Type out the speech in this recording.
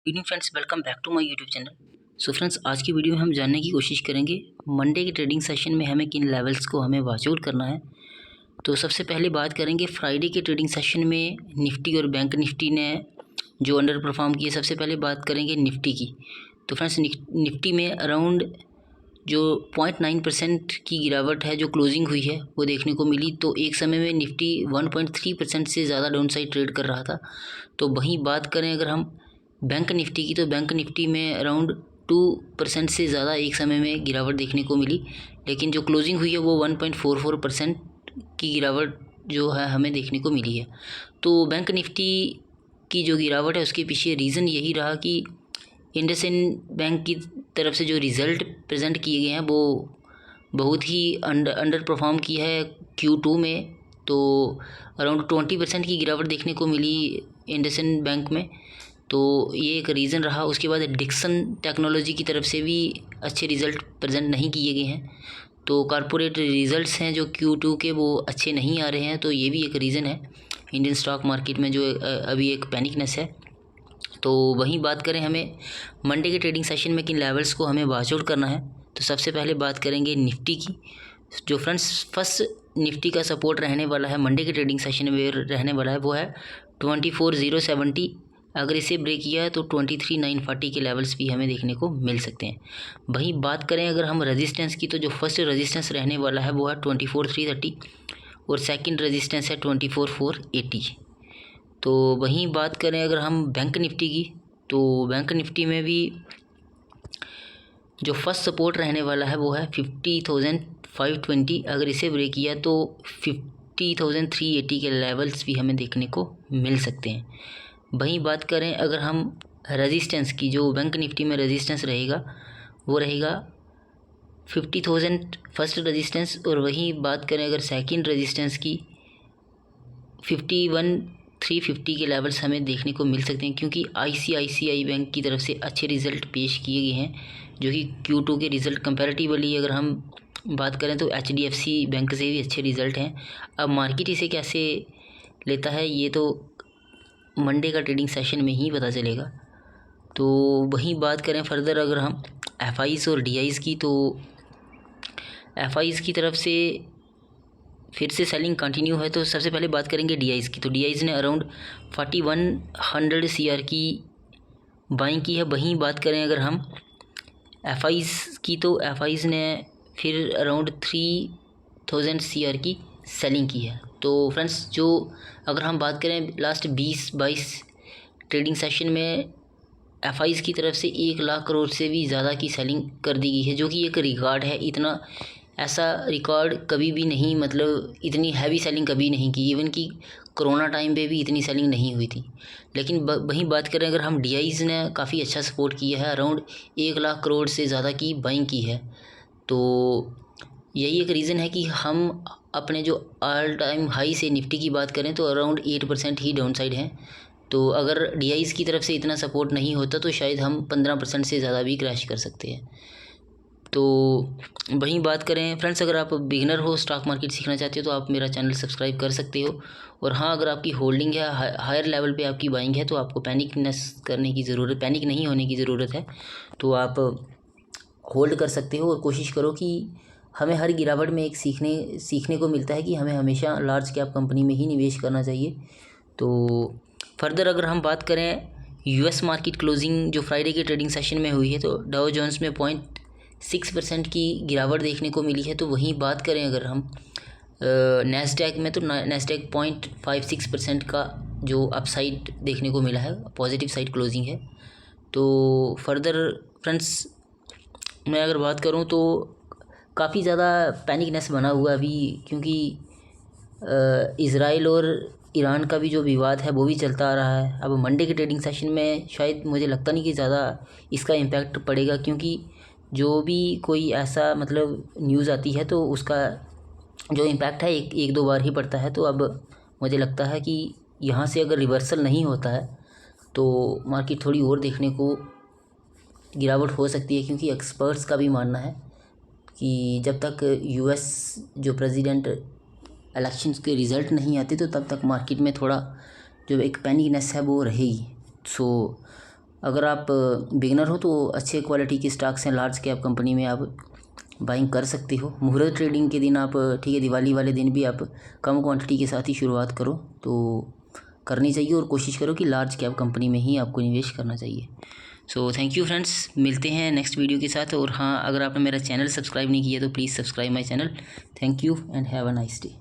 Evening friends, welcome back to my YouTube channel. So friends, आज की video में हम जानने की कोशिश करेंगे मंडे के ट्रेडिंग सेशन में हमें किन लेवल्स को हमें वॉच आउट करना है। तो सबसे पहले बात करेंगे फ्राइडे के ट्रेडिंग सेशन में निफ्टी और बैंक निफ्टी ने जो अंडर परफॉर्म किए। सबसे पहले बात करेंगे निफ्टी की। तो फ्रेंड्स, निफ्टी में अराउंड जो 0.9% की गिरावट है जो क्लोजिंग हुई है वो देखने को मिली। तो एक समय में निफ्टी 1.3% से ज़्यादा डाउन साइड ट्रेड कर रहा था। तो वहीं बात करें अगर हम बैंक निफ्टी की, तो बैंक निफ्टी में अराउंड 2% से ज़्यादा एक समय में गिरावट देखने को मिली, लेकिन जो क्लोजिंग हुई है वो 1.44% की गिरावट जो है हमें देखने को मिली है। तो बैंक निफ्टी की जो गिरावट है उसके पीछे रीज़न यही रहा कि इंडसइंड बैंक की तरफ से जो रिज़ल्ट प्रेजेंट किए गए हैं वो बहुत ही अंडर परफॉर्म किया है Q2 में। तो अराउंड 20% की गिरावट देखने को मिली इंडसइंड बैंक में। तो ये एक रीज़न रहा। उसके बाद डिक्सन टेक्नोलॉजी की तरफ से भी अच्छे रिज़ल्ट प्रेजेंट नहीं किए गए हैं। तो कॉरपोरेट रिज़ल्ट्स हैं जो Q2 के वो अच्छे नहीं आ रहे हैं। तो ये भी एक रीज़न है इंडियन स्टॉक मार्केट में जो अभी एक पैनिकनेस है। तो वहीं बात करें हमें मंडे के ट्रेडिंग सेशन में किन लेवल्स को हमें वॉच आउट करना है, तो सबसे पहले बात करेंगे निफ्टी की। जो फ्रेंड्स फर्स्ट निफ्टी का सपोर्ट रहने वाला है मंडे के ट्रेडिंग सेशन में रहने वाला है वो है 24,070। अगर इसे ब्रेक किया है तो 23,940 के लेवल्स भी हमें देखने को मिल सकते हैं। वहीं बात करें अगर हम रेजिस्टेंस की, तो जो फर्स्ट रेजिस्टेंस रहने वाला है वो है 24,330 और सेकंड रेजिस्टेंस है 24,480। तो वहीं बात करें अगर हम बैंक निफ्टी की, तो बैंक निफ्टी में भी जो फर्स्ट सपोर्ट रहने वाला है वो है 50,520। अगर इसे ब्रेक किया तो 50,380 के लेवल्स भी हमें देखने को मिल सकते हैं। वहीं बात करें अगर हम रेजिस्टेंस की, जो बैंक निफ्टी में रेजिस्टेंस रहेगा वो रहेगा 50,000 फर्स्ट रेजिस्टेंस। और वहीं बात करें अगर सेकंड रेजिस्टेंस की, 51,350 के लेवल्स हमें देखने को मिल सकते हैं, क्योंकि ICICI बैंक की तरफ से अच्छे रिज़ल्ट पेश किए गए हैं जो कि Q2 के रिज़ल्ट कंपैरेटिवली अगर हम बात करें तो HDFC बैंक से भी अच्छे रिज़ल्ट हैं। अब मार्केट इसे कैसे लेता है ये तो मंडे का ट्रेडिंग सेशन में ही पता चलेगा। तो वहीं बात करें फर्दर अगर हम FIs और DIs की, तो FIs की तरफ से फिर से सेलिंग कंटिन्यू है। तो सबसे पहले बात करेंगे DIs की। तो DIs ने अराउंड 4100 CR की बाइंग की है। वहीं बात करें अगर हम FIs की, तो FIs ने फिर अराउंड 3000 CR की सेलिंग की है। तो फ्रेंड्स, जो अगर हम बात करें लास्ट 20-22 ट्रेडिंग सेशन में FIs की तरफ से 1 लाख करोड़ से भी ज़्यादा की सेलिंग कर दी गई है, जो कि एक रिकॉर्ड है। इतना ऐसा रिकॉर्ड कभी भी नहीं, मतलब इतनी हैवी सेलिंग कभी नहीं की। इवन कि कोरोना टाइम पे भी इतनी सेलिंग नहीं हुई थी। लेकिन वहीं बात करें अगर हम DIs ने काफ़ी अच्छा सपोर्ट किया है, अराउंड 1 लाख करोड़ से ज़्यादा की बाइंग की है। तो यही एक रीज़न है कि हम अपने जो ऑल टाइम हाई से निफ्टी की बात करें तो अराउंड 8% ही डाउन साइड हैं। तो अगर DIs की तरफ से इतना सपोर्ट नहीं होता तो शायद हम 15% से ज़्यादा भी क्रैश कर सकते हैं। तो वहीं बात करें फ्रेंड्स, अगर आप बिगिनर हो, स्टॉक मार्केट सीखना चाहते हो, तो आप मेरा चैनल सब्सक्राइब कर सकते हो। और हाँ, अगर आपकी होल्डिंग है, हायर लेवल पे आपकी बाइंग है, तो आपको पैनिक नहीं होने की ज़रूरत है। तो आप होल्ड कर सकते हो और कोशिश करो कि हमें हर गिरावट में एक सीखने को मिलता है कि हमें हमेशा लार्ज कैप कंपनी में ही निवेश करना चाहिए। तो फर्दर अगर हम बात करें US मार्केट क्लोजिंग जो फ्राइडे के ट्रेडिंग सेशन में हुई है, तो डाउ जोन्स में 0.6% की गिरावट देखने को मिली है। तो वहीं बात करें अगर हम नैस्डैक में, तो नैस्डैक 0.56% का जो अपसाइड देखने को मिला है, पॉजिटिव साइड क्लोजिंग है। तो फर्दर फ्रेंड्स, मैं अगर बात करूं तो काफ़ी ज़्यादा पैनिकनेस बना हुआ अभी, क्योंकि इज़राइल और ईरान का भी जो विवाद है वो भी चलता आ रहा है। अब मंडे के ट्रेडिंग सेशन में शायद मुझे लगता नहीं कि ज़्यादा इसका इम्पैक्ट पड़ेगा, क्योंकि जो भी कोई ऐसा मतलब न्यूज़ आती है तो उसका जो इम्पैक्ट है एक दो बार ही पड़ता है। तो अब मुझे लगता है कि यहाँ से अगर रिवर्सल नहीं होता है तो मार्केट थोड़ी और देखने को गिरावट हो सकती है, क्योंकि एक्सपर्ट्स का भी मानना है कि जब तक US जो प्रेसिडेंट इलेक्शंस के रिज़ल्ट नहीं आते तो तब तक मार्केट में थोड़ा जो एक पैनिकनेस है वो रहेगी। सो अगर आप बिगनर हो तो अच्छे क्वालिटी के स्टॉक्स हैं लार्ज कैप कंपनी में आप बाइंग कर सकते हो। मुहूर्त ट्रेडिंग के दिन आप ठीक है, दिवाली वाले दिन भी आप कम क्वांटिटी के साथ ही शुरुआत करो तो करनी चाहिए, और कोशिश करो कि लार्ज कैप कंपनी में ही आपको निवेश करना चाहिए। सो थैंक यू फ्रेंड्स, मिलते हैं नेक्स्ट वीडियो के साथ। और हाँ, अगर आपने मेरा चैनल सब्सक्राइब नहीं किया तो please subscribe my channel. Thank you and have a nice day.